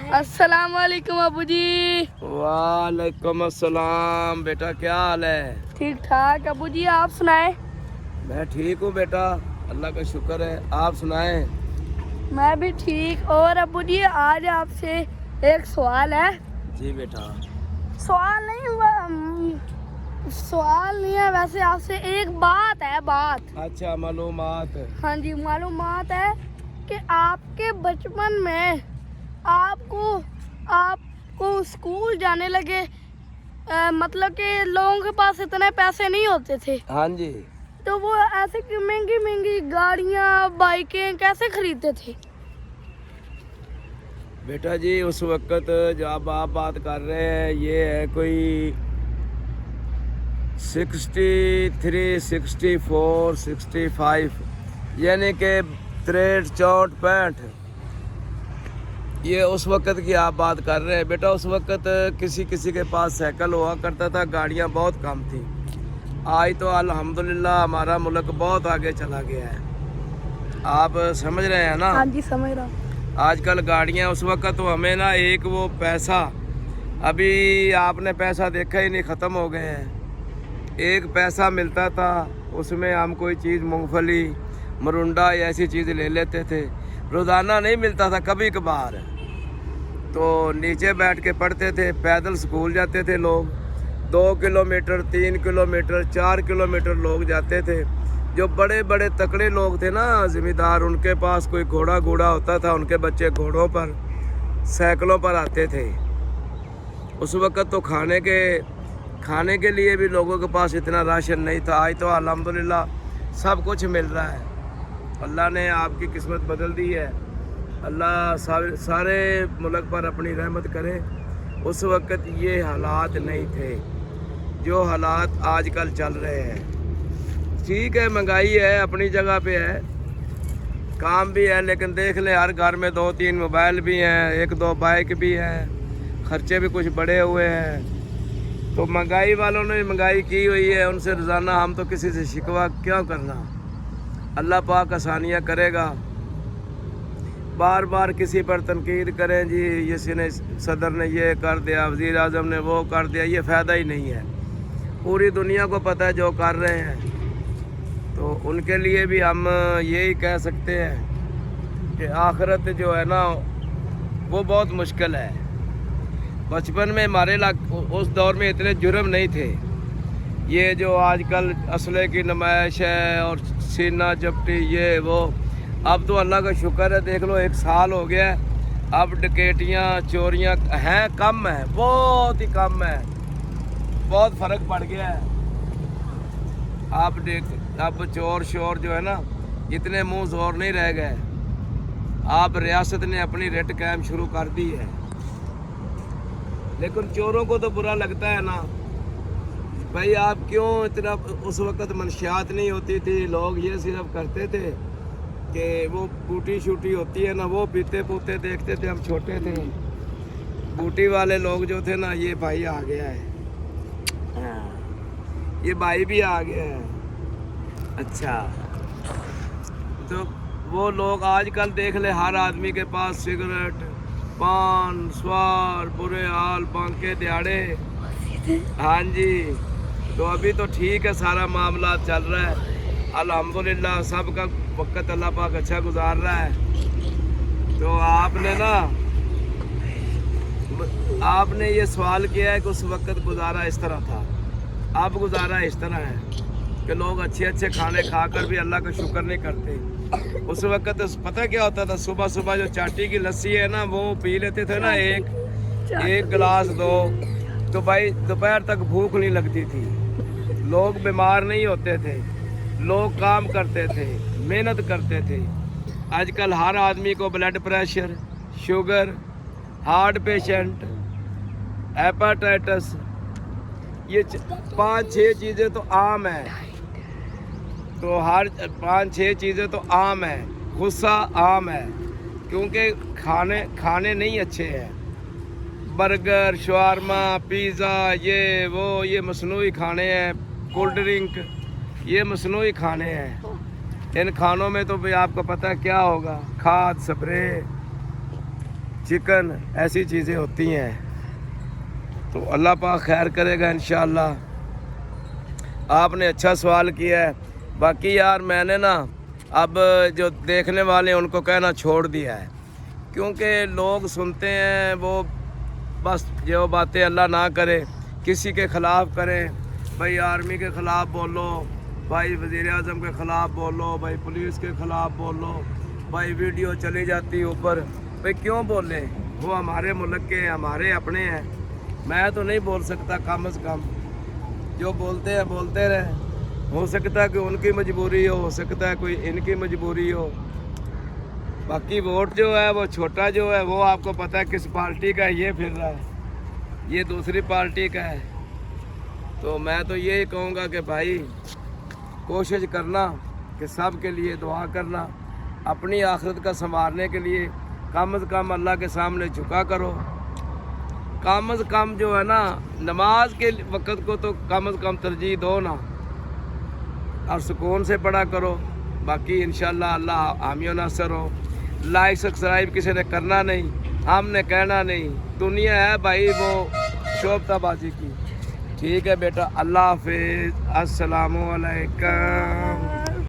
अस्सलाम वालेकुम अबू जी। वालेकुम अस्सलाम। बेटा क्या हाल है? ठीक ठाक अबू जी, आप सुनाएं? मैं ठीक हूँ बेटा, अल्लाह का शुक्र है। आप सुनाएं? मैं भी ठीक। और अबू जी आज आपसे एक सवाल है। जी बेटा। सवाल नहीं है वैसे, आपसे एक बात है। अच्छा, मालूमात। हाँ जी, मालूमात है कि आपके बचपन में आपको स्कूल जाने लगे, मतलब कि लोगों के पास इतने पैसे नहीं होते थे, हाँ जी। तो वो ऐसे कि महंगी महंगी गाड़ियाँ बाइकें कैसे खरीदते थे? बेटा जी उस वक़्त जो अब आप बात कर रहे हैं ये है कोई 63, 64, 65, यानी कि 63, 64, 65, ये उस वक़्त की आप बात कर रहे हैं। बेटा उस वक़्त किसी किसी के पास साइकिल हुआ करता था, गाड़ियाँ बहुत कम थी। आज तो अल्हम्दुलिल्लाह हमारा मुल्क बहुत आगे चला गया है, आप समझ रहे हैं ना? हाँ जी, समझ रहा हूँ। आजकल गाड़ियाँ, उस वक़्त तो हमें ना एक वो पैसा, अभी आपने पैसा देखा ही नहीं, ख़त्म हो गए हैं। एक पैसा मिलता था, उसमें हम कोई चीज़ मूंगफली मरुंडा या ऐसी चीज़ ले लेते थे। रोज़ाना नहीं मिलता था, कभी कभार। तो नीचे बैठ के पढ़ते थे, पैदल स्कूल जाते थे लोग। 2 किलोमीटर, 3 किलोमीटर, 4 किलोमीटर लोग जाते थे। जो बड़े बड़े तकड़े लोग थे ना, ज़मींदार, उनके पास कोई घोड़ा होता था, उनके बच्चे घोड़ों पर, साइकिलों पर आते थे। उस वक़्त तो खाने के लिए भी लोगों के पास इतना राशन नहीं था। आज तो अल्हम्दुलिल्लाह सब कुछ मिल रहा है। अल्लाह ने आपकी किस्मत बदल दी है। अल्लाह सारे मुल्क पर अपनी रहमत करे। उस वक़्त ये हालात नहीं थे जो हालात आजकल चल रहे हैं। ठीक है, महंगाई है, अपनी जगह पे है, काम भी है, लेकिन देख ले हर घर में 2-3 मोबाइल भी हैं, 1-2 बाइक भी हैं, खर्चे भी कुछ बढ़े हुए हैं। तो महंगाई वालों ने महंगाई की हुई है, उनसे रोज़ाना हम तो किसी से शिकवा क्यों करना। अल्लाह पाक आसानियाँ करेगा। बार बार किसी पर तनकीद करें जी, किसी ने सदर ने ये कर दिया, वज़ीर आज़म ने वो कर दिया, ये फ़ायदा ही नहीं है। पूरी दुनिया को पता है जो कर रहे हैं। तो उनके लिए भी हम यही कह सकते हैं कि आखिरत जो है ना वो बहुत मुश्किल है। बचपन में हमारे उस दौर में इतने जुर्म नहीं थे। ये जो आजकल असले की नुमाइश है और सीना चपटी ये वो, अब तो अल्लाह का शुक्र है, देख लो 1 साल हो गया है, अब डकैतियाँ चोरियाँ हैं, कम है, बहुत ही कम है, बहुत फ़र्क पड़ गया है। अब चोर शोर जो है ना इतने मुंह जोर नहीं रह गए। आप रियासत ने अपनी रेट कायम शुरू कर दी है, लेकिन चोरों को तो बुरा लगता है ना भाई। आप क्यों इतना, उस वक़्त मंशियात नहीं होती थी, लोग ये सिर्फ करते थे कि वो बूटी शूटी होती है ना, वो पीते पूते देखते थे, हम छोटे थे। बूटी वाले लोग जो थे ना, ये भाई आ गया है, ये भाई भी आ गया है। अच्छा, तो वो लोग आजकल देख ले हर आदमी के पास सिगरेट, पान, स्वार, बुरे हाल, बांके दिहाड़े। हाँ जी, तो अभी तो ठीक है, सारा मामला चल रहा है अल्हम्दुलिल्लाह, सबका वक्त अल्लाह पाक अच्छा गुजार रहा है। तो आपने ये सवाल किया है कि उस वक्त गुजारा इस तरह था, अब गुजारा इस तरह है कि लोग अच्छे अच्छे खाने खाकर भी अल्लाह का शुक्र नहीं करते। उस वक्त पता क्या होता था, सुबह सुबह जो चाटी की लस्सी है ना वो पी लेते थे ना, एक गिलास 2, तो भाई दोपहर तक भूख नहीं लगती थी। लोग बीमार नहीं होते थे, लोग काम करते थे, मेहनत करते थे। आजकल हर आदमी को blood pressure, sugar, heart patient, hepatitis, ये 5-6 चीज़ें तो आम है। तो हर 5-6 चीज़ें तो आम है, गुस्सा आम है, क्योंकि खाने नहीं अच्छे हैं। बर्गर, शवारमा, पिज़्ज़ा, ये वो, ये मसनूई खाने हैं, कोल्ड ड्रिंक, ये मसनूई खाने हैं। इन खानों में तो भाई आपको पता है क्या होगा, खाद, स्प्रे। चिकन, ऐसी चीज़ें होती हैं। तो अल्लाह पाक खैर करेगा इंशाअल्लाह। आपने अच्छा सवाल किया है। बाकी यार मैंने ना अब जो देखने वाले हैं उनको कहना छोड़ दिया है, क्योंकि लोग सुनते हैं वो बस जो बातें अल्लाह ना करे किसी के ख़िलाफ़ करें, भाई आर्मी के ख़िलाफ़ बोलो, भाई वज़ीर आज़म के ख़िलाफ़ बोलो, भाई पुलिस के ख़िलाफ़ बोलो, भाई वीडियो चली जाती है ऊपर। भाई क्यों बोले, वो हमारे मुल्क के हमारे अपने हैं, मैं तो नहीं बोल सकता। कम से कम जो बोलते हैं बोलते रहे, हो सकता है कि उनकी मजबूरी हो सकता है कोई इनकी मजबूरी हो। बाकी वोट जो है वो छोटा जो है वो आपको पता है किस पार्टी का है, ये फिर रहा है, ये दूसरी पार्टी का है। तो मैं तो यही कहूँगा कि भाई कोशिश करना कि सब के लिए दुआ करना, अपनी आखिरत का संवारने के लिए कम से कम अल्लाह के सामने झुका करो। कम से कम जो है ना नमाज के वक़्त को तो कम से कम तरजीह दो ना, और सुकून से पढ़ा करो। बाकी इंशाल्लाह अल्लाह हामी नासर हो। लाइक सब्सक्राइब किसी ने करना नहीं, हमने कहना नहीं, दुनिया है भाई वो शोबताबाजी की। ठीक है बेटा, अल्लाह हाफिज़, अस्सलामु अलैकुम।